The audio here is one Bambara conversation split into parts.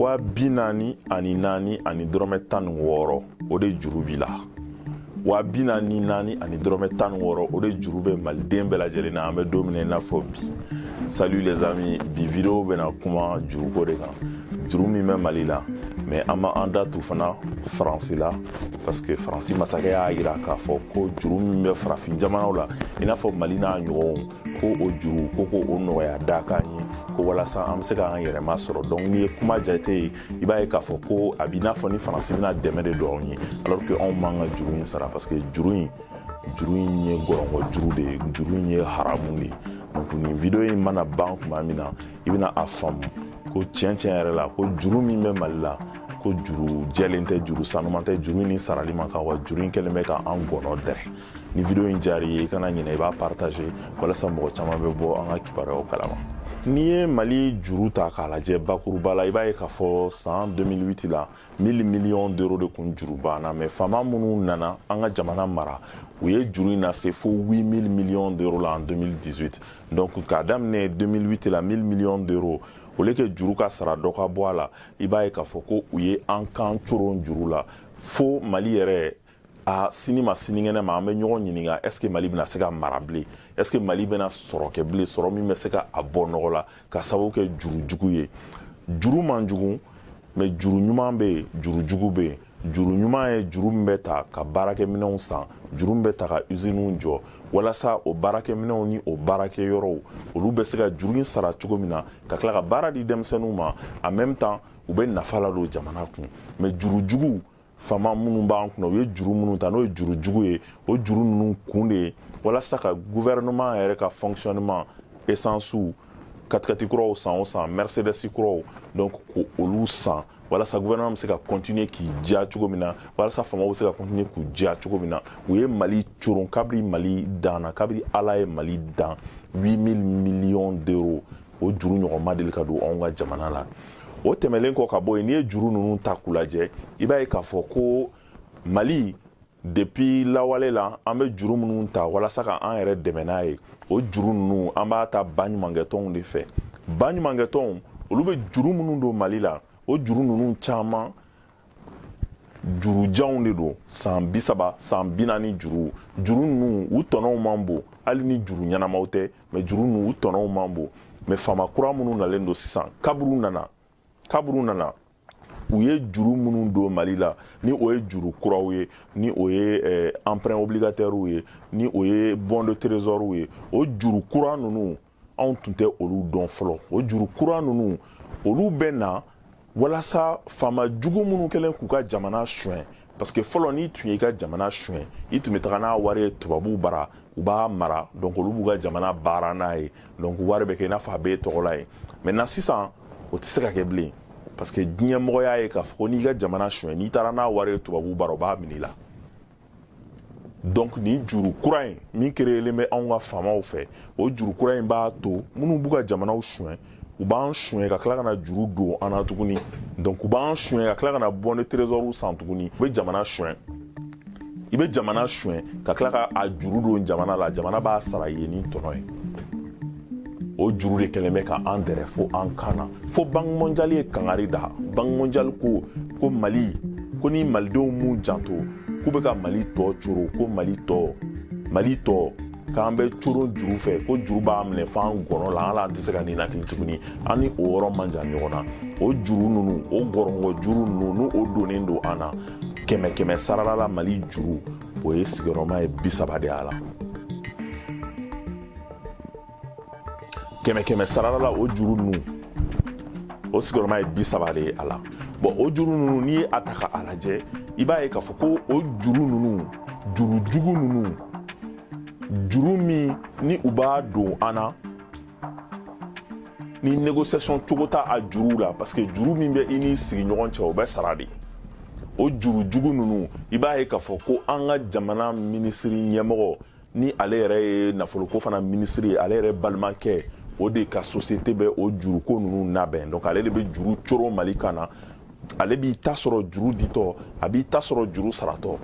Wa binani ani nani ani dɔrɔmɛ 16 o de juru b'i la. Wa binani nani ani dɔrɔmɛ 16 o de juru bɛ maliden bɛɛ lajɛlen na. An bɛ don min na i n'a fɔ bi. Salut les amis, bi vidéo bɛna kuma juruko de kan. Juru min bɛ Mali la, mais an ma an da tu fana Faransi la parce que Faransi masakɛ y'a jira k'a fɔ ko juru min bɛ farafin jamanaw la i n'a fɔ Mali n'a ɲɔgɔnw ko o juru ko o nɔgɔya da k'an ye ko walasa an bɛ se k'an yɛrɛma sɔrɔ. Donc n'i ye kuma jate ye i b'a ye k'a fɔ ko a b'i n'a fɔ ni Faransi bɛna dɛmɛ de don anw ye alors que anw m'an ka juru in sara parce que juru in ye gɔrɔngɔ juru de ye, juru in ye haramu de ye. Donc nin vidéo in mana ban tuma min na i bɛna a faamu ko tiɲɛ yɛrɛ la ko juru min bɛ Mali la ko juru jɛlen tɛ, juru sanuman tɛ, juru ni sarali man kan wa juru in kɛlen bɛ ka an gɔnɔ dɛrɛ. Ni vidéo in diyara i ye i kana ɲinɛ i b'a partager walasa mɔgɔ caman bɛ bɔ an ka kibaruyaw kalama. N'i ye Mali juru ta k'a lajɛ bakuruba la i b'a ye k'a fɔ san 2008 la 1000 millions d'euros de kun juru banna mais faama minnu nana an ka jamana mara u ye juru in lase fo 8000 millions d'euros la en 2018. Donc k'a daminɛ 2008 la 1000 millions d'euros au lieu que juru ka sara dɔ ka bɔ a la i b'a ye k'a fɔ ko u ye an kan coron juru la fo Mali yɛrɛ a sini ma sinikɛnɛ ma an bɛ ɲɔgɔn ɲininka est ce que Mali bɛna se ka mara bilen, est ce que Mali bɛna sɔrɔ kɛ bilen, sɔrɔ min bɛ se ka a bɔ nɔgɔ la ka sababu kɛ juru jugu ye. Juru man jugu mais juru ɲuman bɛ yen, juru jugu bɛ yen. Juru ɲuman ye juru min bɛ ta ka baarakɛminɛnw san, juru min bɛ ta ka usines jɔ walasa o baarakɛminɛnw ni o baarakɛyɔrɔw olu bɛ se ka juru in sara cogo min na ka tila ka baara di denmisɛnninw ma en même temps u bɛ nafa ladon jamana kun. Mais juru jugu faama minnu b'an kunna u ye juru minnu ta n'o ye juru jugu ye o juru ninnu kun de ye walasa ka gouvernement yɛrɛ ka fonctionnement essence katikati kuraw san o san Mercedes kuraw donc ko olu san walasa gouvernement bɛ se ka continuer k'i diya cogo min na walasa faamaw bɛ se ka continuer k'u diya cogo min na u ye Mali coron kabiri Mali dan na kabiri Ala ye Mali dan 8000 millions d'euros o juru ɲɔgɔn ma deli ka don anw ka jamana la. O tɛmɛlen kɔ ka bɔ yen n'i ye juru ninnu ta k'u lajɛ i b'a ye k'a fɔ ko Mali depuis lawale la an bɛ juru minnu ta walasa ka an yɛrɛ dɛmɛ n'a ye o juru ninnu an b'a ta baɲumankɛtɔnw de fɛ. Baɲumankɛtɔnw olu bɛ juru minnu don Mali la o juru ninnu caman jurujanw de don san 30 san 40 juru ninnu u tɔnɔw man bon hali ni juru ɲɛnamaw tɛ mais juru ninnu u tɔnɔw man bon mais faama kura minnu nalen don sisan kaburu nana u ye juru minnu don Mali la ni o ye juru kuraw ye ni o ye emprunt obligataire ye ni o ye bon de trésor ye o juru kura ninnu anw tun tɛ olu dɔn fɔlɔ. O juru kura ninnu olu bɛ na walasa faama jugu minnu kɛlen k'u ka jamana suɲɛ parce que fɔlɔ n'i tun ye i ka jamana suɲɛ i tun bɛ taga n'a wari ye tubabuw bara u b'a mara donc olu b'u ka jamana baara n'a ye donc wari bɛ kɛ i n'a fɔ a b'e tɔgɔ la ye. Maintenant sisan o tɛ se ka kɛ bilen parce que diɲɛmɔgɔ y'a ye k'a fɔ n'i ka jamana suɲɛ n'i taara n'a wari ye tubabuw bara u b'a minɛ i la. Donc nin juru kura in min créelen bɛ anw ka faamaw fɛ o juru kura in b'a to minnu b'u ka jamanaw suɲɛ u b'an suɲɛ ka tila ka na juru don an na tuguni donc u b'an suɲɛ ka tila ka na bon de trésor san tuguni u bɛ jamana suɲɛ i bɛ jamana suɲɛ ka tila ka a juru don jamana la jamana b'a sara ye ni tɔnɔ ye. O juru de kɛlen bɛ ka an dɛrɛ fo an kana fo Banque mondiale ye kangari da. Banque mondiale ko Mali ko ni malidenw m'u janto k'u bɛ ka Mali tɔ coro ko Mali tɔ k'an bɛ coron juru fɛ ko juru b'a minɛ f'an gɔnɔ la hali an tɛ se ka ninakili tuguni an ni o yɔrɔ man jan ɲɔgɔn na. O juru ninnu o gɔrɔngɔ juru ninnu n'o donnen don an na kɛmɛ sarala la Mali juru o ye sigiyɔrɔma ye 30 de a la. Kɛmɛ sarala la o juru ninnu o sigiyɔrɔma ye 30 de ye a la. Bon o juru ninnu n'i ye a ta k'a lajɛ i b'a ye k'a fɔ ko o juru ninnu juru jugu ninnu juru min ni u b'a don an na ni négociation cogo t'a a juru la parce que juru min bɛ i ni sigiɲɔgɔn cɛ o bɛ sara de. O juru jugu ninnu i b'a ye k'a fɔ ko an ka jamana minisiri ɲɛmɔgɔ ni ale yɛrɛ ye nafoloko fana minisiri ye ale yɛrɛ balimakɛ o de ka société bɛ o juruko ninnu labɛn donc ale de bɛ juru coron Mali kan na ale b'i ta sɔrɔ juru ditɔ a b'i ta sɔrɔ juru saratɔ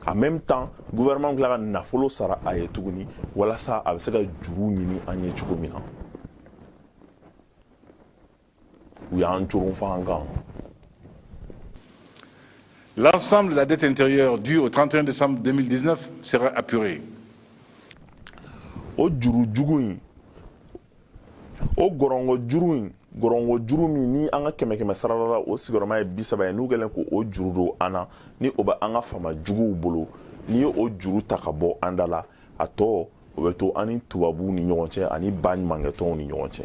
en même temps gouvernement tila ka nafolo sara a ye tuguni walasa a bɛ se ka juru ɲini an ye cogo min na u y'an coron f'an kan L'ensemble de la dette intérieure due au 31 décembre 2019 sera apurée. O juru jugu in o gɔrɔngɔ juru min ni an ka kɛmɛ sarala la o sigiyɔrɔma ye 30 ye n'u kɛlen ko o juru don an na ni o bɛ an ka fama juguw bolo n'i ye o juru ta ka bɔ an da la a tɔ o bɛ to an ni tubabuw ni ɲɔgɔn cɛ ani baɲumankɛtɔnw ni ɲɔgɔn cɛ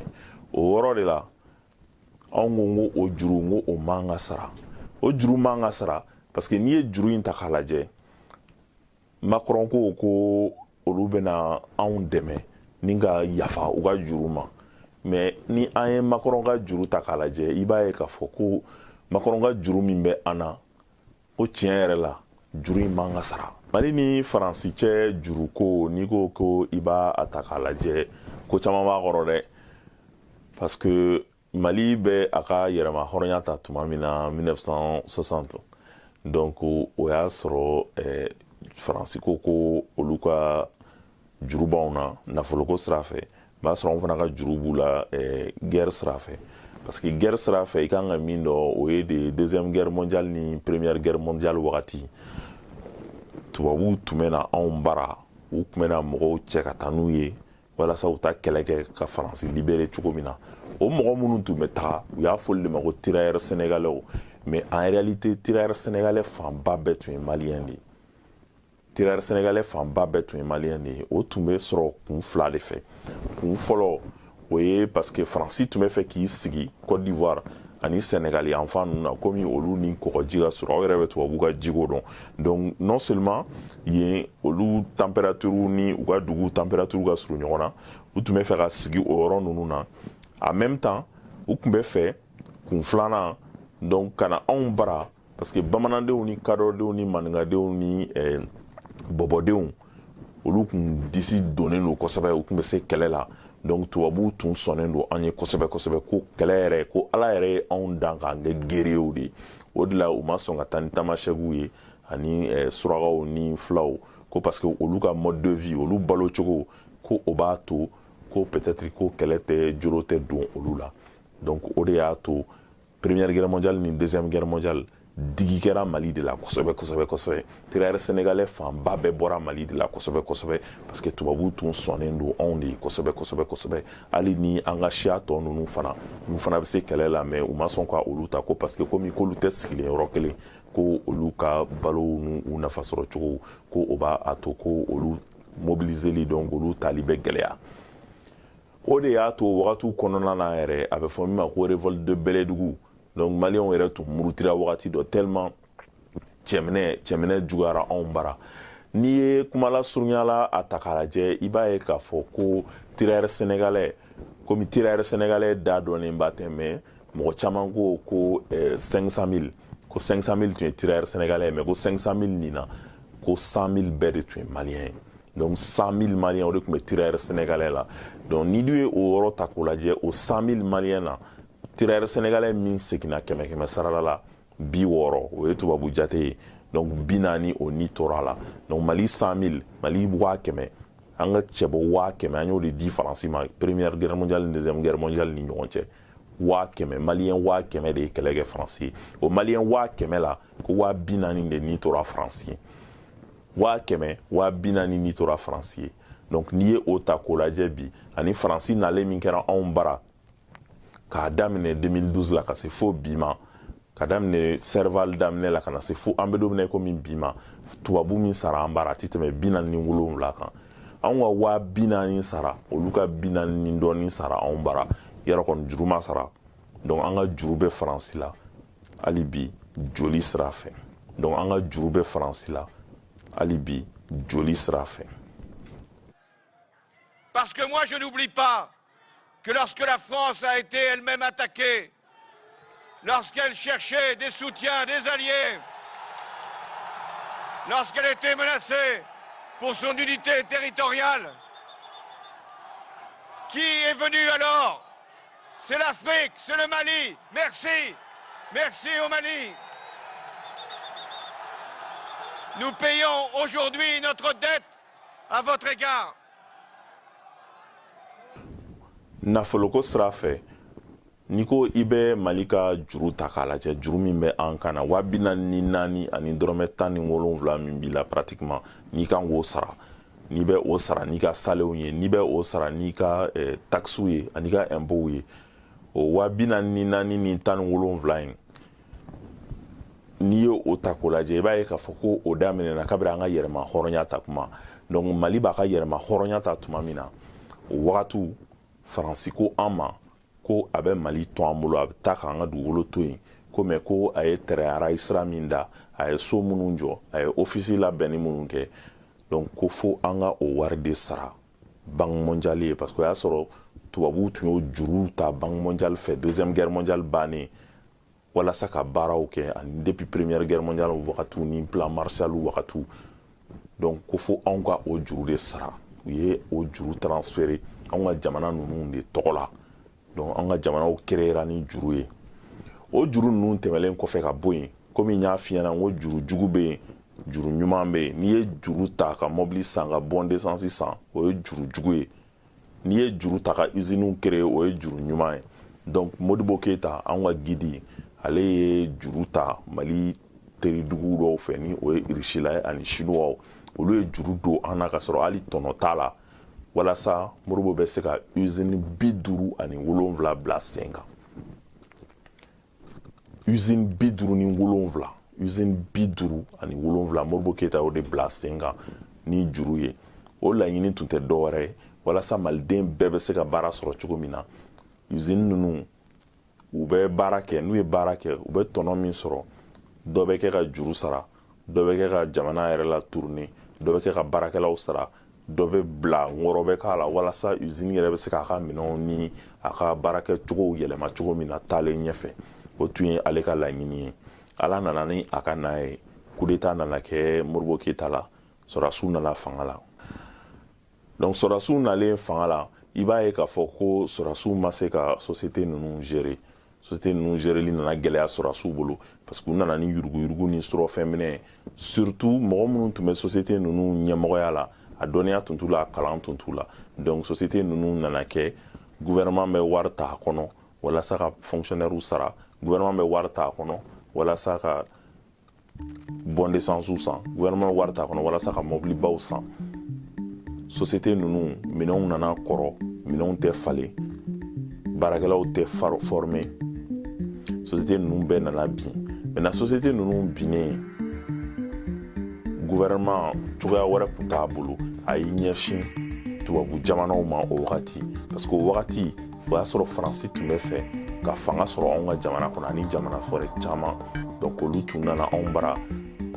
o yɔrɔ de la anw ko o juru n ko o man ka sara o juru man ka sara parce que n'i ye juru in ta k'a lajɛ Macron ko olu bɛna anw dɛmɛ ni ka yafa u ka juru ma mais ni an ye Macron ka juru ta k'a lajɛ i b'a ye k'a fɔ ko Macron ka juru min bɛ an na o tiɲɛ yɛrɛ la juru in man ka sara Mali ni Faransi cɛ juru ko n'i ko i b'a ta k'a lajɛ ko caman b'a kɔrɔ dɛ parce que Mali bɛ a ka yɛrɛma hɔrɔnya ta tuma min na 1960 donc o y'a sɔrɔ Faransi ko olu ka juru b'anw na nafoloko sira fɛ b'a sɔrɔ anw fana ka juru b'u la guerre sira fɛ parce que guerre sira fɛ i kan ka min dɔn o ye de deuxième guerre mondiale ni première guerre mondiale wagati tubabuw tun bɛ na anw bara u tun bɛ na mɔgɔw cɛ ka taa n'u ye walasa u ta kɛlɛ kɛ ka Faransi libérer cogo min na o mɔgɔ minnu tun bɛ taga u y'a fɔli de ma ko tirailleurs sénégalais mais en réalité tirailleurs sénégalais fanba bɛɛ tun ye malien de ye tirailleurs sénégalais fanba bɛɛ tun ye malien de ye o tun bɛ sɔrɔ kun fila de fɛ kun fɔlɔ o ye parce que Faransi tun bɛ fɛ k'i sigi Côte d'Ivoire ani Sénégal yanfan ninnu na komi olu ni kɔgɔji ka surun aw yɛrɛ bɛ tubabu ka jiko dɔn donc non seulement yen olu température ni u ka dugu température ka surun ɲɔgɔn na u tun bɛ fɛ ka sigi o yɔrɔ ninnu na en même temps u tun bɛ fɛ kun filanan donc ka na anw bara parce que bamanandenw ni kadɔdenw ni maninkadenw ni bɔbɔdenw olu tun disi donnen don kosɛbɛ u tun bɛ se kɛlɛ la donc tubabuw tun sɔnnen don an ye kosɛbɛ kosɛbɛ ko kɛlɛ yɛrɛ ko ala yɛrɛ ye anw dan k'an kɛ gereyew de o de la u ma sɔn ka taa ni tamasɛkiw ye ani surakaw ni filaw ko parce que olu ka mode de vie olu balo cogo ko o b'a to ko peut-être ko kɛlɛ tɛ joro tɛ don olu la donc o de y'a to première guerre mondiale ni deuxième guerre mondiale digi kɛra Mali de la kosɛbɛ kosɛbɛ kosɛbɛ tirailleurs sénégalais fanba bɛɛ bɔra Mali de la kosɛbɛ kosɛbɛ parce que tubabuw tun sɔnnen don anw de ye kosɛbɛ kosɛbɛ kosɛbɛ hali ni an ka siya tɔ ninnu fana bɛ se kɛlɛ la mais u ma sɔn ka olu ta ko parce que komi k'olu tɛ sigilen yɔrɔ kelen ko olu ka balo n'u nafa sɔrɔ cogo ko o b'a to ko olu mobiliseli donc olu tali bɛ gɛlɛya o de y'a to wagatiw kɔnɔna na yɛrɛ a bɛ fɔ min ma ko révolte de Bɛlɛdugu donc maliyɛnw yɛrɛ tun murutira wagati dɔ tellement cɛminɛ juguyara anw bara n'i ye kumalasurunyala a ta k'a lajɛ i b'a ye k'a fɔ ko tirailleurs sénégalais komi tirailleurs sénégalais da dɔnnenba tɛ mais mɔgɔ caman ko 500 000 ko 500 000 tun ye tirailleurs sénégalais mais ko 500 000 nin na ko 100 000 bɛɛ de tun ye maliyɛn ye donc 100 000 maliens o de tun bɛ tirailleurs sénégalais la donc n'i dun ye o yɔrɔ ta k'o lajɛ o 100 000 maliens na tirailleurs sénégalais min seginna kɛmɛ sarala la 60 o ye tubabu jate ye donc 40 o ni tora la donc Mali 100 000 Mali 100,000 an ka cɛbɔ 100,000 an y'o de di Faransi ma première guerre mondiale ni deuxième guerre mondiale ni ɲɔgɔn cɛ 100,000 maliyɛn 100,000 de ye kɛlɛ kɛ Faransi ye o maliyɛn 100,000 la ko 40 de ni tora Faransi ye 100,000 40 ni tora Faransi ye donc n'i ye o ta k'o lajɛ bi ani Faransi nalen min kɛra anw bara k'a daminɛ 2012 la ka se fo bi ma ka daminɛ Serval daminɛ la ka na se fo an bɛ don min na komi bi ma tubabu min sara an bara a tɛ tɛmɛ 47 kan anw ka 40 sara olu ka 40 ni dɔɔni sara anw bara yɛrɛ kɔni juru ma sara donc an ka juru bɛ Faransi la hali bi joli sira fɛ donc an ka juru bɛ Faransi la hali bi joli sira fɛ. Parce que moi je n'oublie pas que lorsque la France a été elle-même attaquée, lorsqu'elle cherchait des soutiens, des alliés, lorsqu'elle était menacée pour son unité territoriale, qui est venu alors? C'est l'Afrique, c'est le Mali. Merci, merci au Mali. Nous payons aujourd'hui notre dette à votre égard. Nafoloko sira fɛ n'i ko i bɛ mali ka juru ta k'a lajɛ juru min bɛ an kan na 44 ani dɔrɔmɛ 17 min b'i la pratiquement n'i kan k'o sara n'i bɛ o sara n'i ka salaire ye n'i bɛ o sara n'i ka taxes ye ani ka impôts ye o 44 ni 17 in n'i ye o ta k'o lajɛ i b'a ye k'a fɔ ko o daminɛna kabiri an ka yɛrɛma hɔrɔnya ta kuma donc mali b'a ka yɛrɛma hɔrɔnya ta tuma min na o wagatiw faransi ko an ma ko a bɛ mali to an bolo a bɛ taa k'an ka dugukolo to yen ko mɛ ko a ye tɛrɛara sira min da a ye so minnu jɔ a ye ofisi labɛnni minnu kɛ donc ko fo an ka o wari de sara banque mondiale ye parce que o y'a sɔrɔ tubabuw tun y'o juru ta banque mondiale fɛ deuxième guerre mondiale bannen walasa ka baaraw kɛ ani depuis première guerre mondiale wagatiw ni plan Marshall wagatiw donc ko fo anw ka o juru de sara u ye o juru transféré anw ka jamana ninnu de tɔgɔ la donc an ka jamanaw créera ni juru ye o juru ninnu tɛmɛlen kɔfɛ ka bɔ yen komi n y'a f'i ɲɛna n ko juru jugu bɛ yen juru ɲuman bɛ yen n'i ye juru ta ka mobili san ka bon d'essence san o ye juru jugu ye n'i ye juru ta ka usine créer o ye juru ɲuman ye donc Modibo Keyita anw ka guide ale ye juru ta mali teridugu dɔw fɛ ni o ye irishila ye ani chinois olu ye juru don an na ka sɔrɔ hali tɔnɔ t'a la walasa Modibo bɛ se ka usine 57 bila sen kan usine 57 usine 57 Modibo Keyita o de bila sen kan ni juru ye o laɲini tun tɛ dɔwɛrɛ ye walasa maliden bɛɛ bɛ se ka baara sɔrɔ cogo min na usine ninnu u bɛ baara kɛ n'u ye baara kɛ u bɛ tɔnɔ min sɔrɔ dɔ bɛ kɛ ka juru sara dɔ bɛ kɛ ka jamana yɛrɛ la tourner dɔ bɛ kɛ ka baarakɛlaw sara dɔ bɛ bila ŋɔrɔ bɛ k'a la walasa usine yɛrɛ bɛ se k'a ka minɛnw ni a ka baarakɛ cogow yɛlɛma cogo min na taalen ɲɛfɛ o tun ye ale ka laɲini ye ala nana ni a ka na ye coup d'état nana kɛ Modibo Keyita la sɔrɔdasiw nana fanga la donc sɔrɔdasiw nalen fanga la i b'a ye k'a fɔ ko sɔrɔdasiw ma se ka société ninnu gérer société ninnu géreli nana gɛlɛya sɔrɔdasiw bolo parce que u nana ni yuruguyurugu ni surɔfɛn minɛ surtout mɔgɔ minnu tun bɛ société ninnu ɲɛmɔgɔya la a dɔnniya tun t'u la a kalan tun t'u la donc société ninnu nana kɛ gouvernement bɛ wari ta a kɔnɔ walasa ka fonctionnaires sara gouvernement bɛ wari ta a kɔnɔ walasa ka bon d'essence san gouvernement wari ta a kɔnɔ walasa ka mobilibaw san société ninnu minɛnw nana kɔrɔ minɛnw tɛ falen baarakɛlaw tɛ former société ninnu bɛɛ nana bin maintenant société ninnu binnen gouvernement cogoya wɛrɛ tun t'a bolo a y'i ɲɛsin tubabu jamanaw ma o wagati parce que o wagati o y'a sɔrɔ faransi tun bɛ fɛ ka fanga sɔrɔ anw ka jamana kɔnɔ ani jamana wɛrɛ caman donc olu tun nana anw bara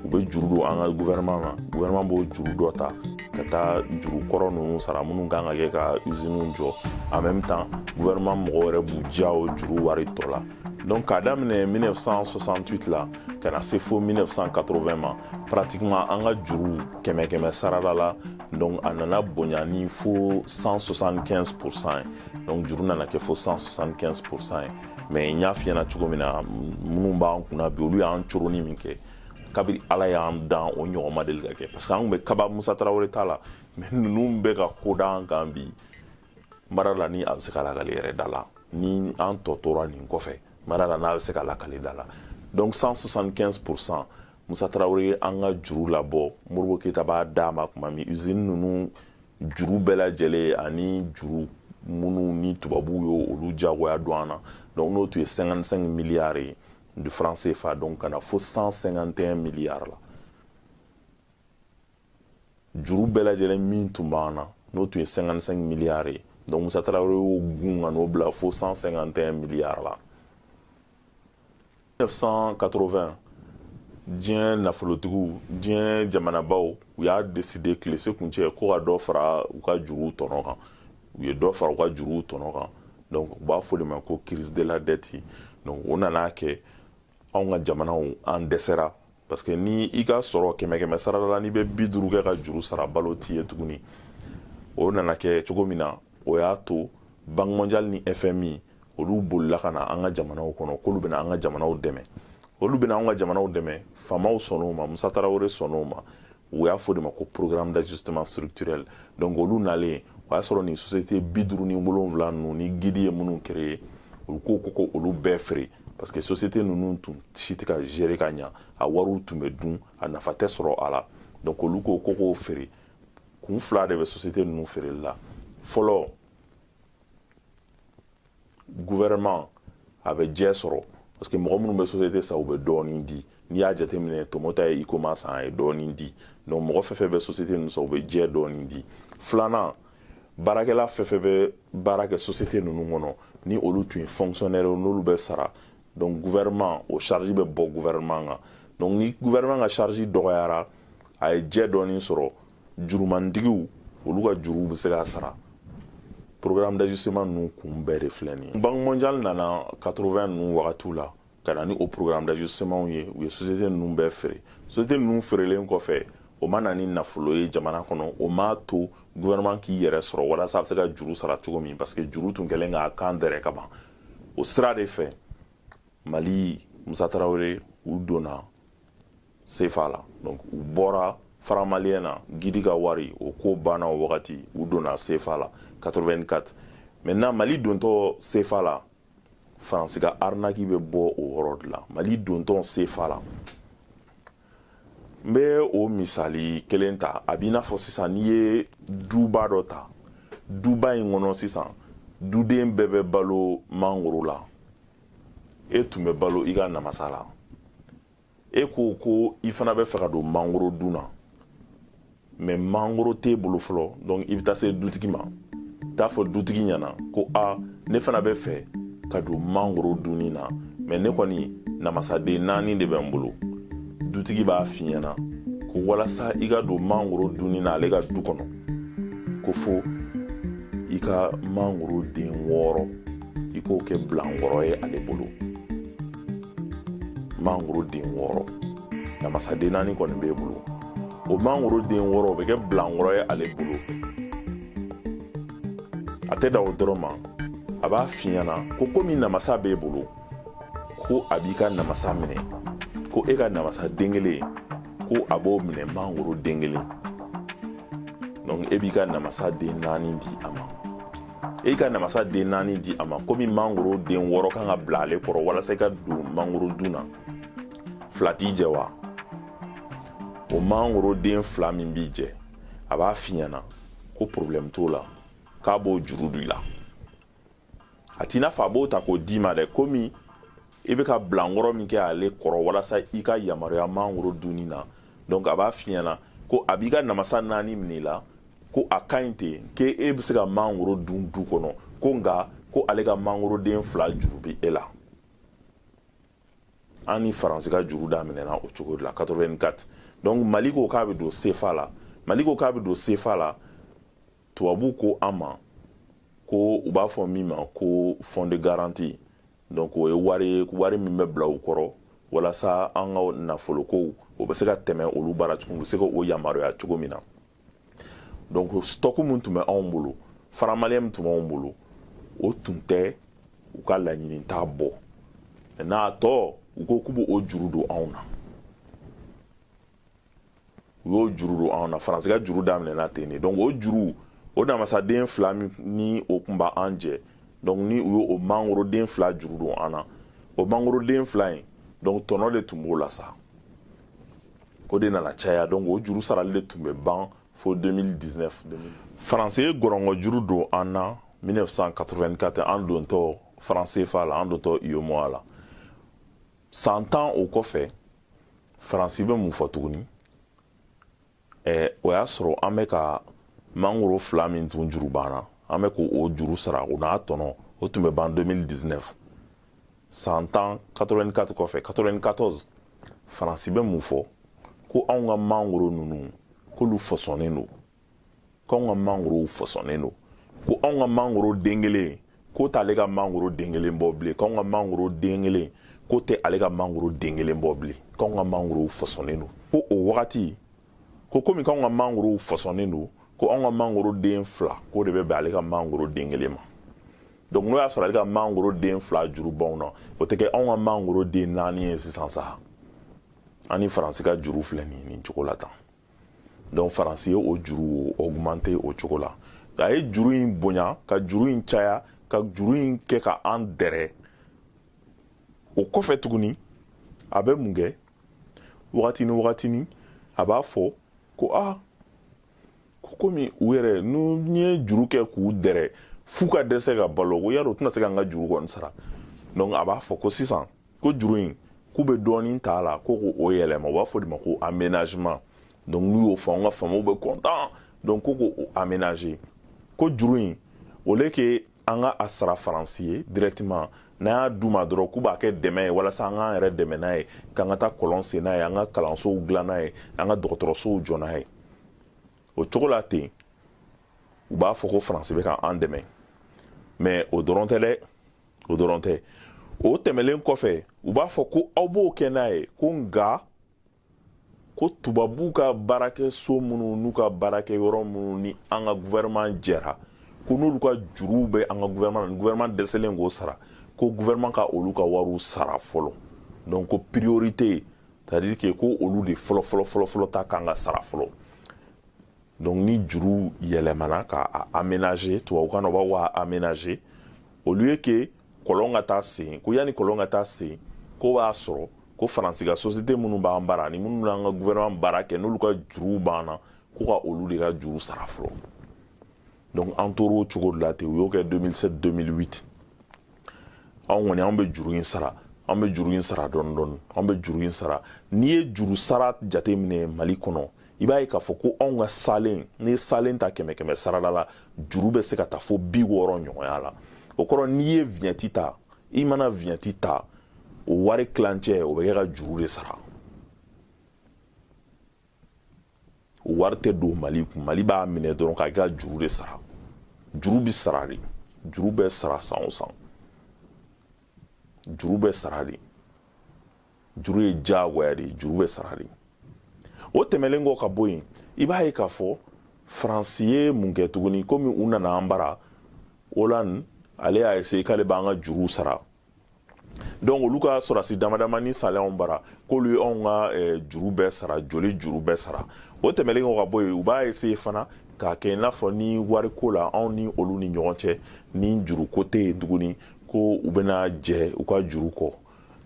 u bɛ juru don an ka gouvernement ma gouvernement b'o juru dɔ ta ka taa juru kɔrɔ ninnu sara minnu kan ka kɛ ka usines jɔ en même temps gouvernement mɔgɔ wɛrɛ b'u diya o juru wari tɔ la donc k'a daminɛ 1968 la ka na se fo 1980 ma pratiquement an ka juru kɛmɛ sarada la donc a nana bonya ni fo 175% ye donc juru nana kɛ fo 175% ye mais n y'a f'i ɲɛna cogo min na minnu b'an kunna bi olu y'an coroni min kɛ kabiri ala y'an dan o ɲɔgɔn ma deli ka kɛ parce que an tun bɛ kaba Musa Tarawele t'a la mais ninnu bɛ ka ko d'an kan bi mara la ni a bɛ se ka lakale yɛrɛ da la ni an tɔ tora nin kɔfɛ mara la n'a bɛ se ka lakale da la donc 175% Musa Tarawele ye an ka juru labɔ Modibo Keyita b'a d'a ma tuma min usine ninnu juru bɛɛ lajɛlen ani juru minnu ni tubabuw ye olu jagoya don an na donc n'o tun ye 55 milliards ye de francs CFA donc kana fo 151 milliards la juru bɛɛ lajɛlen min tun b'an na n'o tun ye 55 milliards ye donc Musa Tarawele y'o gun ka n'o bila fo 151 milliards la 1980 diɲɛ nafolotigiw diɲɛ jamanabaw u y'a décidé tilese kuncɛ ko ka dɔ fara u ka juruw tɔnɔ kan u ye dɔ fara u ka juruw tɔnɔ kan donc u b'a fɔ de ma ko crise de la dette donc o nana kɛ anw ka jamanaw an dɛsɛra parce que ni i ka sɔrɔ kɛmɛ sarada la n'i bɛ 50 kɛ ka juru sara balo t'i ye tuguni o nana kɛ cogo min na o y'a to banque mondiale ni FMI olu bolila ka na an ka jamanaw kɔnɔ k'olu bɛna an ka jamanaw dɛmɛ olu bɛna an ka jamanaw dɛmɛ faamaw sɔnn'o ma Musa Tarawele sɔnn'o ma u y'a fɔ de ma ko programme d'ajustement structurel donc olu nalen o y'a sɔrɔ nin société 57 ninnu ni guide ye minnu créé olu ko olu bɛɛ feere parce que société ninnu tun si tɛ ka gérer ka ɲa a wariw tun bɛ dun a nafa tɛ sɔrɔ a la donc olu ko k'o feere kun fila de bɛ société ninnu feereli la fɔlɔ gouvernement a bɛ jɛ sɔrɔ parce que mɔgɔ minnu bɛ société sa u bɛ dɔɔnin di n'i y'a jateminɛ Tomota ye Icoma san a ye dɔɔnin di donc mɔgɔ fɛn fɛn bɛ société ninnu sa u bɛ jɛ dɔɔnin di filanan baarakɛla fɛn fɛn bɛ baara kɛ société ninnu kɔnɔ ni olu tun ye fonctionnaire n'olu bɛ sara donc gouvernement o charge bɛ bɔ gouvernement kan donc ni gouvernement ka charge dɔgɔyara a ye jɛ dɔɔnin sɔrɔ jurumantigiw olu ka juruw bɛ se ka sara programme d'ajustement ninnu kun bɛɛ de filɛ nin ye banque mondiale nana 80 ninnu wagatiw la ka na ni o programme d'ajustement ye u ye société ninnu bɛɛ feere société ninnu feerelen kɔfɛ o ma na ni nafolo ye jamana kɔnɔ o m'a to gouvernement k'i yɛrɛ sɔrɔ walasa a bɛ se ka juru sara cogo min parce que juru tun kɛlen k'a kan dɛrɛ ka ban o sira de fɛ Mali Musa Tarawele u donna CFA la donc u bɔra franc malien na Gidi ka wari o ko banna o wagati u donna CFA la 84 maintenant Mali dontɔ CFA la Faransi ka arnaque bɛ bɔ o yɔrɔ de la Mali dontɔ CFA la n bɛ o misali kelen ta a b'i n'a fɔ sisan n'i ye duba dɔ ta duba in kɔnɔ sisan duden bɛɛ bɛ balo mangoro la e tun bɛ balo i ka namasa la e ko i fana bɛ fɛ ka don mangoro dun na mais mangoro t'e bolo fɔlɔ donc i bɛ taa se dutigi ma t'a fɔ dutigi ɲɛna ko ne fana bɛ fɛ ka don mangoro dunni na mais ne kɔni namasaden 4 de bɛ n bolo dutigi b'a f'i ɲɛna ko walasa i ka don mangoro dunni na ale ka du kɔnɔ ko fo i ka mangoro den 6 i k'o kɛ bilankɔrɔ ye ale bolo mangoro den 6 namasaden 4 kɔni b'e bolo o mangoro den 6 o bɛ kɛ bilankɔrɔ ye ale bolo a tɛ da o dɔrɔn ma a b'a f'i ɲɛna ko komi namasa b'e bolo ko a b'i ka namasa minɛ ko e ka namasa den kelen ko a b'o minɛ mangoro den kelen donc e b'i ka namasa den 4 di a ma e ka namasa den 4 di a ma komi mangoro den 6 kan ka bila ale kɔrɔ walasa i ka don mangoro dun na fila t'i jɛ wa o mangoro den 2 min b'i jɛ a b'a f'i ɲɛna ko problème t'o la k'a b'o juru don i la a t'i n'a fɔ a b'o ta k'o d'i ma dɛ komi i bɛ ka bilankɔrɔ min kɛ ale kɔrɔ walasa i ka yamaruya mangoro dunni na donc a b'a f'i ɲɛna ko a b'i ka namasa 4 minɛ i la ko a ka ɲi ten k'e bɛ se ka mangoro dun du kɔnɔ ko nka ko ale ka mangoro den 2 juru bɛ e la an ni Faransi ka juru daminɛna o cogo de la 84 donc Mali ko k'a bɛ don CFA la tubabu ko an ma ko u b'a fɔ min ma ko fond de garantie donc o ye wari min bɛ bila u kɔrɔ walasa an ka nafolo ko o bɛ se ka tɛmɛ olu baara cogo u bɛ se ka o yamaruya cogo min na donc stock mun tun bɛ anw bolo franc malien min tun b'anw bolo o tun tɛ u ka laɲini t'a bɔ n'a tɔ u ko k'u b'o juru don anw na u y'o juru don anw na Faransi ka juru daminɛna ten de donc o juru o namasaden 2 ni o tun b'an jɛ donc ni u y'o mangoro den 2 juru don an na o mangoro den 2 in donc tɔnɔ de tun b'o la sa o de nana caya donc o juru sarali de tun bɛ ban fo 2019 Faransi ye gɔrɔngɔ juru don an na 1984 an dontɔ franc CFA la an dontɔ UEMOA la san 10 o kɔfɛ Faransi bɛ mun fɔ tuguni o y'a sɔrɔ an bɛ ka mangoro 2 min tun juru banna an bɛ k'o juru sara o n'a tɔnɔ o tun bɛ ban 2019 san 10 84 kɔfɛ 94 Faransi bɛ mun fɔ ko anw ka mangoro ninnu k'olu fɔsɔnnen don k'anw ka mangorow fɔsɔnnen don ko anw ka mangoro den kelen k'o t'ale ka mangoro den kelen bɔ bilen k'anw ka mangoro den kelen k'o tɛ ale ka mangoro den kelen bɔ bilen k'anw ka mangorow fɔsɔnnen don ko o wagati ko komi k'anw ka mangorow fɔsɔnnen don ko anw ka mangoro den 2 k'o de bɛ bɛn ale ka mangoro den kelen ma donc n'o y'a sɔrɔ ale ka mangoro den 2 juru b'anw na o tɛ kɛ anw ka mangoro den 4 ye sisan sa an ni Faransi ka juru filɛ nin cogo la tan donc Faransi ye o juru augmenter o cogo la a ye juru in bonya ka juru in caya ka juru in kɛ ka an dɛrɛ o kɔfɛ tuguni a bɛ mun kɛ wagati ni wagatini a b'a fɔ ko ko komi u yɛrɛ n'u ye juru kɛ k'u dɛrɛ f'u ka dɛsɛ ka balo ko yarɔ u tɛna se ka n ka juru kɔni sara donc a b'a fɔ ko sisan ko juru in k'u bɛ dɔɔnin t'a la ko k'o yɛlɛma u b'a fɔ de ma ko aménagement donc n'u y'o fɔ an ka faamaw bɛ content donc ko k'o aménager ko juru in au lieu que an ka a sara faransi ye directement n'a y'a d'u ma dɔrɔn k'u b'a kɛ dɛmɛ ye walasa an k'an yɛrɛ dɛmɛ n'a ye k'an ka taa kɔlɔn sen n'a ye an ka kalansow dilan n'a ye an ka dɔgɔtɔrɔsow jɔ n'a ye o cogo la ten u b'a fɔ ko faransi bɛ k'an dɛmɛ mais o dɔrɔn tɛ dɛ o dɔrɔn tɛ o tɛmɛlen kɔfɛ u b'a fɔ ko aw b'o kɛ n'a ye ko nka ko tubabuw ka baarakɛso minnu n'u ka baarakɛyɔrɔ minnu ni an ka gouvernement jɛra ko n'olu ka juruw bɛ an ka gouvernement dɛsɛlen k'o sara ko gouvernement ka olu ka wariw sara fɔlɔ donc ko priorité c'est à dire que ko olu de fɔlɔ ta kan ka sara fɔlɔ donc ni juru yɛlɛmana ka aménager tubabukan na u b'a fɔ aménager au lieu que kɔlɔn ka taa sen ko yanni kɔlɔn ka taa sen ko b'a sɔrɔ ko faransi ka société minnu b'an baara ni minnu n'an ka gouvernement baara kɛ n'olu ka juruw banna ko ka olu de ka juru sara fɔlɔ donc an tor'o cogo de la ten u y'o kɛ 2007-2008 anw kɔni an bɛ juru in sara an bɛ juru in sara dɔɔni dɔɔni an bɛ juru in sara n'i ye juru sara jateminɛ Mali kɔnɔ i b'a ye k'a fɔ ko anw ka salen n'i ye salen ta 100-100 sarada la juru bɛ se ka taa fo 60 ɲɔgɔnya la o kɔrɔ n'i ye vignette ta i mana vignette ta o wari kilancɛ o bɛ kɛ ka juru de sara o wari tɛ don Mali kun Mali b'a minɛ dɔrɔn k'a kɛ ka juru de sara juru bɛ sara de juru bɛ sara san o san juru bɛ sara de juru ye diyagoya de juru bɛ sara de o tɛmɛlen kɔ ka bɔ yen i b'a ye k'a fɔ faransi ye mun kɛ tuguni komi u nana an bara Hollande ale y'a essayer k'ale b'an ka juru sara donc olu ka sɔrɔdasi damadama ni salen anw bara k'olu ye anw ka juru bɛɛ sara joli juru bɛɛ sara o tɛmɛlen kɔ ka bɔ yen u b'a essayer fana k'a kɛ i n'a fɔ ni wariko la anw ni olu ni ɲɔgɔn cɛ ni juruko tɛ yen tuguni ko u bɛna jɛ u ka juru kɔ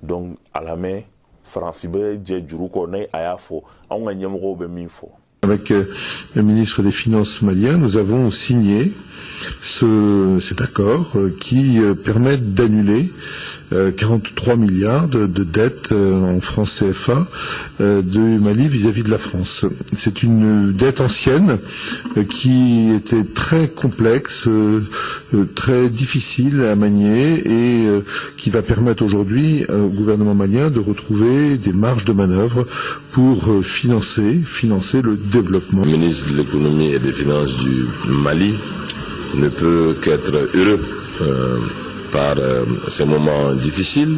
donc a lamɛn faransi bɛ jɛ juru kɔ ni a y'a fɔ anw ka ɲɛmɔgɔw bɛ min fɔ. Avec le ministre des Finances malien, nous avons signé cet accord qui permet d'annuler 43 milliards de dettes en francs CFA du Mali vis-à-vis de la France. C'est une dette ancienne qui était très complexe, très difficile à manier et qui va permettre aujourd'hui au gouvernement malien de retrouver des marges de manœuvre pour financer le développement. Le ministre de l'économie et des finances du Mali ne peut qu'être heureux par ces moments difficiles,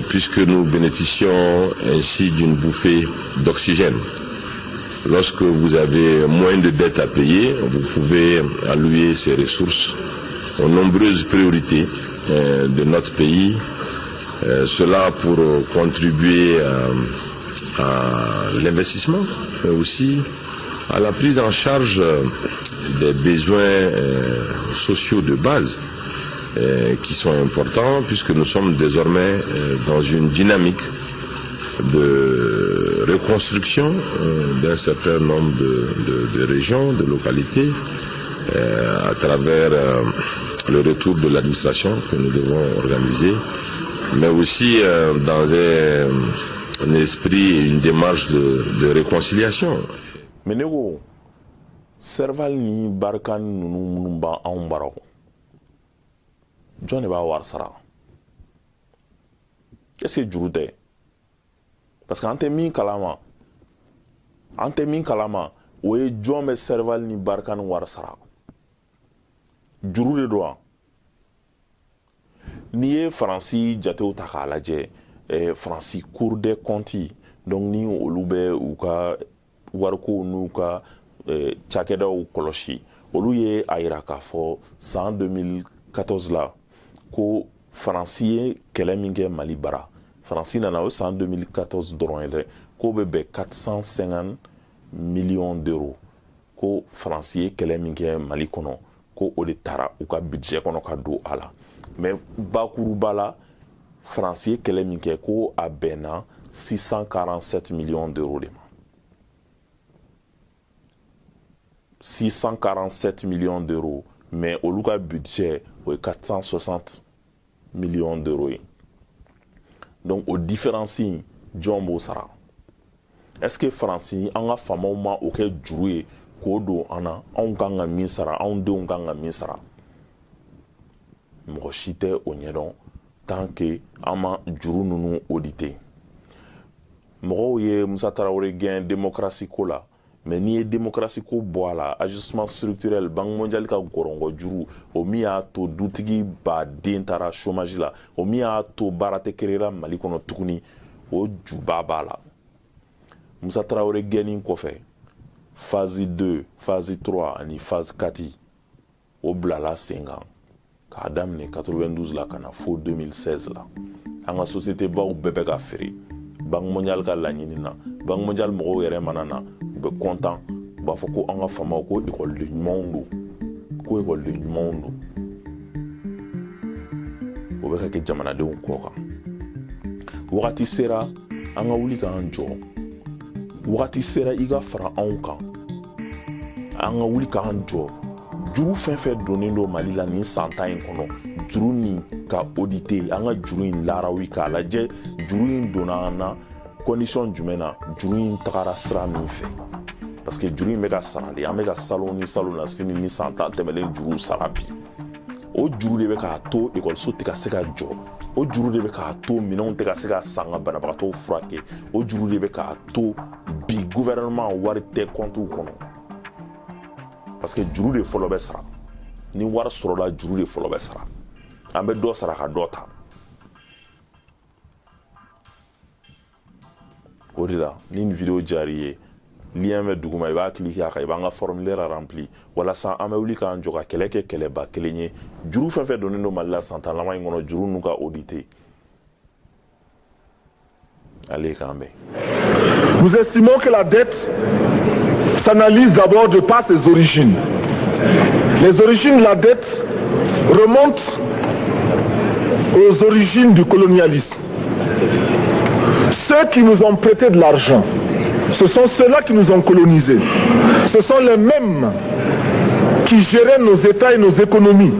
puisque nous bénéficions ainsi d'une bouffée d'oxygène. Lorsque vous avez moins de dettes à payer, vous pouvez allouer ces ressources aux nombreuses priorités de notre pays, cela pour contribuer à l'investissement, mais aussi à la prise en charge des besoins sociaux de base qui sont importants, puisque nous sommes désormais dans une dynamique de reconstruction d'un certain nombre de régions, de localités, à travers le retour de l'administration que nous devons organiser, mais aussi dans un esprit et une démarche de réconciliation. Menego, Serval ni Barkan nous ba en baro. John ba war sara. Qu'est-ce que jurute? Parce qu'ante min kalama, ouais John me Serval ni Barkan war sara. Juru de droit. Ni Franci jate ou takalaje, Franci Cour des comptes, donc ni olube ou ka wariko n'u ka cakɛdaw kɔlɔsi olu ye a yira k'a fɔ san 2014 la ko faransi ye kɛlɛ min kɛ Mali bara faransi nana o san 2014 dɔrɔn ye dɛ k'o bɛ bɛn 450 millions d'euros ko faransi ye kɛlɛ min kɛ Mali kɔnɔ ko o de taara u ka budget kɔnɔ ka don a la mais bakuruba la France ye kɛlɛ min kɛ ko a bɛnna 647 millions d'euros de ma 647 millions d'euros mais olu ka budget o ye 460 millions d'euros ye donc o différence in jɔn b'o sara est-ce que France an ka faamaw ma o kɛ juru ye k'o don an na anw kan ka min sara anw denw kan ka min sara mɔgɔ si tɛ o ɲɛdɔn tant que an ma juru ninnu auditer mɔgɔw ye Musa Tarawele gɛn démocratie ko la mais n'i ye démocratie ko bɔ a la ajustement structurel Banque mondiale ka gɔrɔngɔ juru o min y'a to dutigi baden taara chômage la o min y'a to baara tɛ créera Mali kɔnɔ tuguni o juba b'a la Musa Tarawele gɛnni kɔfɛ phase 2 phase 3 ani phase 4 o bilala sen kan k'a daminɛ 92 la ka na fo 2016 la an ka société baw bɛɛ bɛ ka feere Banque mondiale ka laɲini na Banque mondiale mɔgɔw yɛrɛ mana na u bɛ content u b'a fɔ ko an ka faamaw ko école ɲumanw don ko école ɲumanw don o bɛ ka kɛ jamanadenw kɔ kan wagati sera an ka wuli k'an jɔ wagati sera i ka fara anw kan an ka wuli k'an jɔ juru fɛn fɛn donnen don Mali la nin san 10 in kɔnɔ juru nin ka auditer an ka juru in larawi k'a lajɛ juru in donna an na condition jumɛn na juru in tagara sira min fɛ parce que juru in bɛ ka sara de an bɛ ka salon ni salon na sini ni san 10 tɛmɛlen juru sara bi o juru de bɛ k'a to ekɔliso tɛ ka se ka jɔ o juru de bɛ k'a to minɛnw tɛ ka se ka san ka banabagatɔw furakɛ o juru de bɛ k'a to bi gouvernement wari tɛ compte kɔnɔ parce que juru de fɔlɔ bɛ sara ni wari sɔrɔla juru de fɔlɔ bɛ sara an bɛ dɔ sara ka dɔ ta o de la ni nin video diyar'i ye lien bɛ duguma i b'a cliquer a kan i b'an ka formulaire rempli walasa an bɛ wuli k'an jɔ ka kɛlɛ kɛ kɛlɛba kelen ye juru fɛn fɛn donnen don Mali la san 10 laban in kɔnɔ juru n'u ka auditer allez k'an bɛn. Nous estimons que la dette s'analyse d'abord de par ses origines. Les origines de la dette remontent aux origines du colonialisme. Ceux qui nous ont prêté de l'argent, ce sont ceux-là qui nous ont colonisés. Ce sont les mêmes qui géraient nos États et nos économies.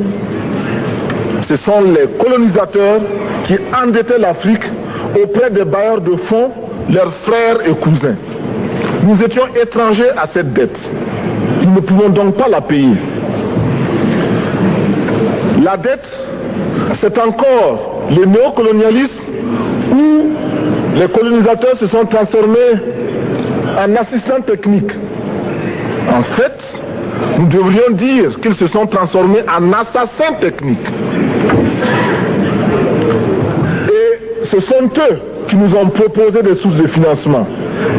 Ce sont les colonisateurs qui endettaient l'Afrique auprès des bailleurs de fonds, leurs frères et cousins. Nous étions étrangers à cette dette. Nous ne pouvons donc pas la payer. La dette, c'est encore le néocolonialisme où les colonisateurs se sont transformés en assistants techniques. En fait, nous devrions dire qu'ils se sont transformés en assassins techniques. Et ce sont eux qui nous ont proposé des sources de financement,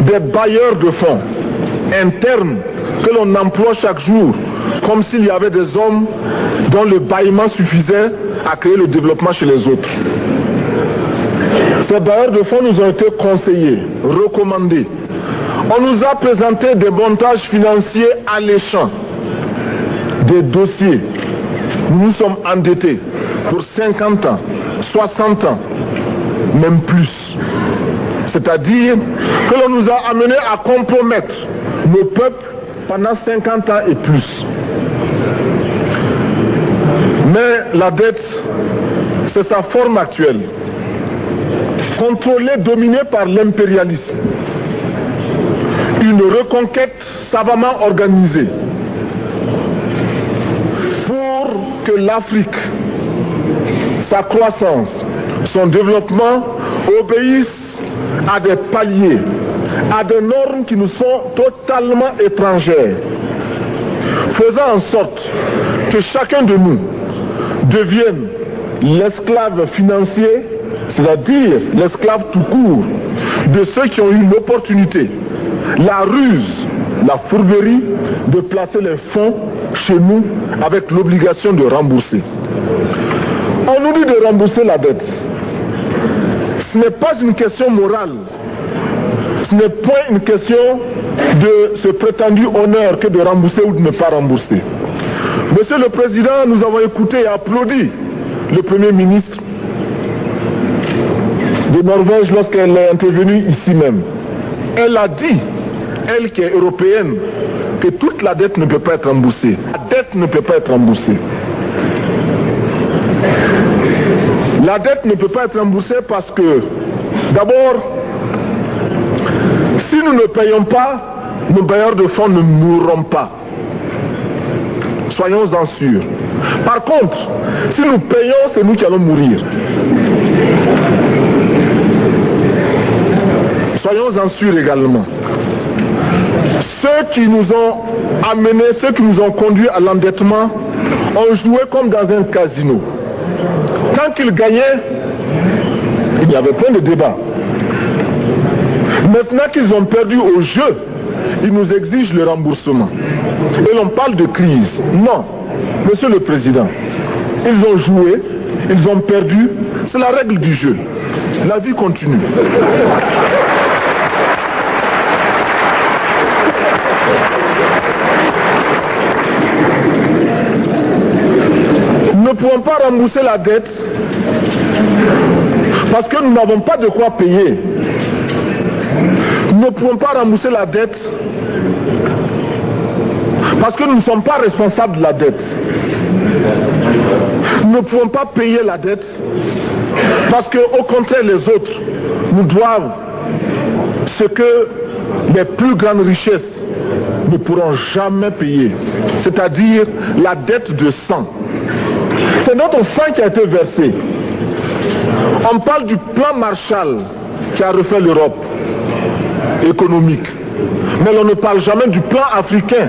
des bailleurs de fonds internes que l'on emploie chaque jour, comme s'il y avait des hommes dont le bâillement suffisait à créer le développement chez les autres. Ces bailleurs de fonds nous ont été conseillés, recommandés. On nous a présenté des montages financiers alléchants, des dossiers. Nous nous sommes endettés pour 50 ans, 60 ans, même plus. C'est-à-dire que l'on nous a amenés à compromettre nos peuples pendant 50 ans et plus. Mais la dette, c'est sa forme actuelle. Contrôlée, dominée par l'impérialisme. Une reconquête savamment organisée pour que l'Afrique, sa croissance, son développement obéissent à des paliers, à des normes qui nous sont totalement étrangères, faisant en sorte que chacun de nous devienne l'esclave financier, c'est-à-dire l'esclave tout court de ceux qui ont eu l'opportunité, la ruse, la fourberie de placer les fonds chez nous avec l'obligation de rembourser. On nous dit de rembourser la dette. Ce n'est pas une question morale. Ce n'est point une question de ce prétendu honneur que de rembourser ou de ne pas rembourser. Monsieur le Président, nous avons écouté et applaudi le Premier ministre de Norvège lorsqu'elle est intervenue ici même. Elle a dit, elle qui est européenne, que toute la dette ne peut pas être remboursée. La dette ne peut pas être remboursée. La dette ne peut pas être remboursée parce que, d'abord, si nous ne payons pas, nos bailleurs de fonds ne mourront pas. Soyons-en sûrs. Par contre, si nous payons, c'est nous qui allons mourir. Soyons-en sûrs également. Ceux qui nous ont amenés, ceux qui nous ont conduits à l'endettement, ont joué comme dans un casino. Quand ils gagnaient, il y avait plein de débats. Maintenant qu'ils ont perdu au jeu, ils nous exigent le remboursement. Et l'on parle de crise. Non, Monsieur le Président, ils ont joué, ils ont perdu, c'est la règle du jeu. La vie continue. Nous ne pouvons pas rembourser la dette parce que nous n'avons pas de quoi payer. Nous ne pouvons pas rembourser la dette parce que nous ne sommes pas responsables de la dette. Nous ne pouvons pas payer la dette parce qu'au contraire les autres nous doivent ce que les plus grandes richesses ne pourront jamais payer, c'est-à-dire la dette de sang. C'est notre sang qui a été versé. On parle du plan Marshall qui a refait l'Europe économique. Mais l'on ne parle jamais du plan africain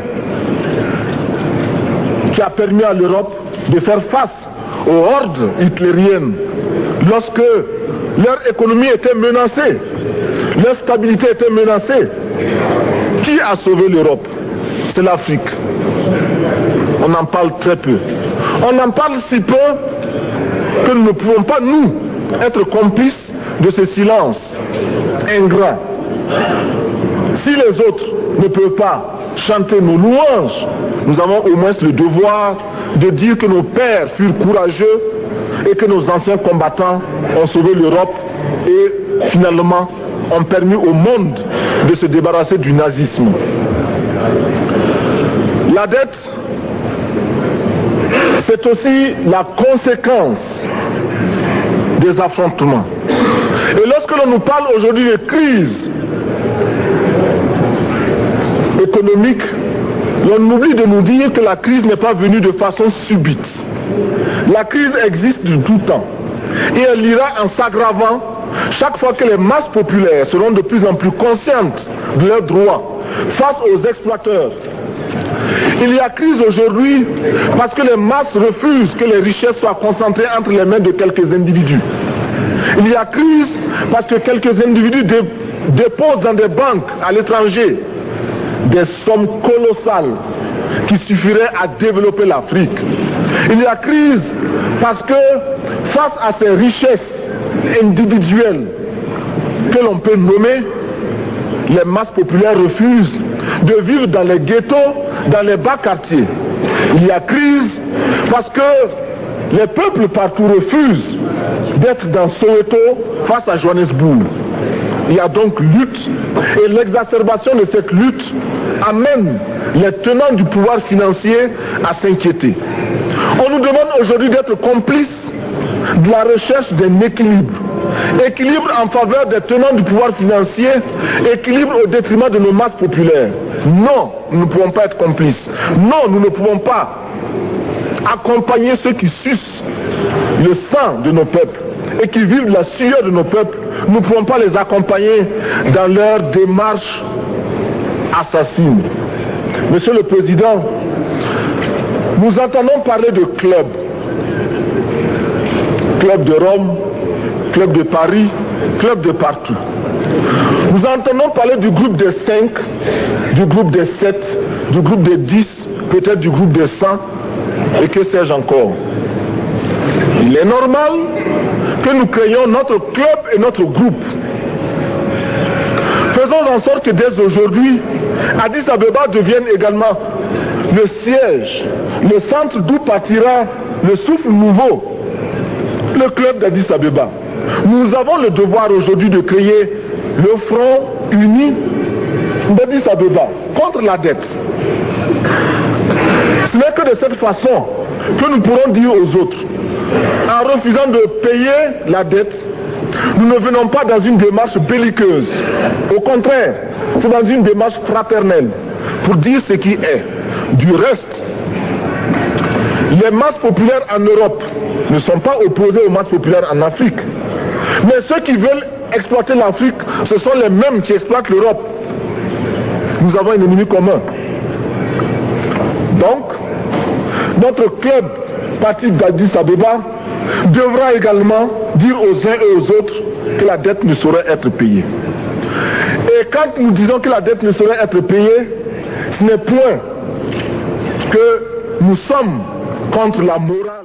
qui a permis à l'Europe de faire face aux hordes hitlériennes lorsque leur économie était menacée, leur stabilité était menacée. Qui a sauvé l'Europe? C'est l'Afrique. On en parle très peu. On en parle si peu que nous ne pouvons pas, nous, être complices de ce silence ingrat. Si les autres ne peuvent pas chanter nos louanges, nous avons au moins le devoir de dire que nos pères furent courageux et que nos anciens combattants ont sauvé l'Europe et finalement ont permis au monde de se débarrasser du nazisme. La dette, c'est aussi la conséquence des affrontements. Et lorsque l'on nous parle aujourd'hui de crise économique, l'on oublie de nous dire que la crise n'est pas venue de façon subite. La crise existe de tout temps. Et elle ira en s'aggravant chaque fois que les masses populaires seront de plus en plus conscientes de leurs droits face aux exploiteurs. Il y a crise aujourd'hui parce que les masses refusent que les richesses soient concentrées entre les mains de quelques individus. Il y a crise parce que quelques individus déposent dans des banques à l'étranger des sommes colossales qui suffiraient à développer l'Afrique. Il y a crise parce que face à ces richesses individuelles que l'on peut nommer, les masses populaires refusent de vivre dans les ghettos, dans les bas quartiers. Il y a crise parce que les peuples partout refusent d'être dans Soweto face à Johannesburg. Il y a donc lutte et l'exacerbation de cette lutte amène les tenants du pouvoir financier à s'inquiéter. On nous demande aujourd'hui d'être complices de la recherche d'un équilibre. Équilibre en faveur des tenants du pouvoir financier, équilibre au détriment de nos masses populaires. Non, nous ne pouvons pas être complices. Non, nous ne pouvons pas accompagner ceux qui sucent le sang de nos peuples et qui vivent la sueur de nos peuples. Nous ne pouvons pas les accompagner dans leur démarche assassine. Monsieur le Président, nous entendons parler de clubs. Club de Rome, club de Paris, club de partout. Nous entendons parler du groupe des 5, du groupe des 7, du groupe des 10, peut-être du groupe des 100, et que sais-je encore. Il est normal que nous créions notre club et notre groupe. Faisons en sorte que dès aujourd'hui, Addis Abeba devienne également le siège, le centre d'où partira le souffle nouveau, le club d'Addis Abeba. Nous avons le devoir aujourd'hui de créer le front uni d'Addis Abeba contre la dette. Ce n'est que de cette façon que nous pourrons dire aux autres, en refusant de payer la dette, nous ne venons pas dans une démarche belliqueuse. Au contraire, c'est dans une démarche fraternelle pour dire ce qui est. Du reste, les masses populaires en Europe ne sont pas opposées aux masses populaires en Afrique. Mais ceux qui veulent exploiter l'Afrique, ce sont les mêmes qui exploitent l'Europe. Nous avons un ennemi commun. Donc, notre club parti d'Addis Abeba devra également dire aux uns et aux autres que la dette ne saurait être payée. Et quand nous disons que la dette ne saurait être payée, ce n'est point que nous sommes contre la morale.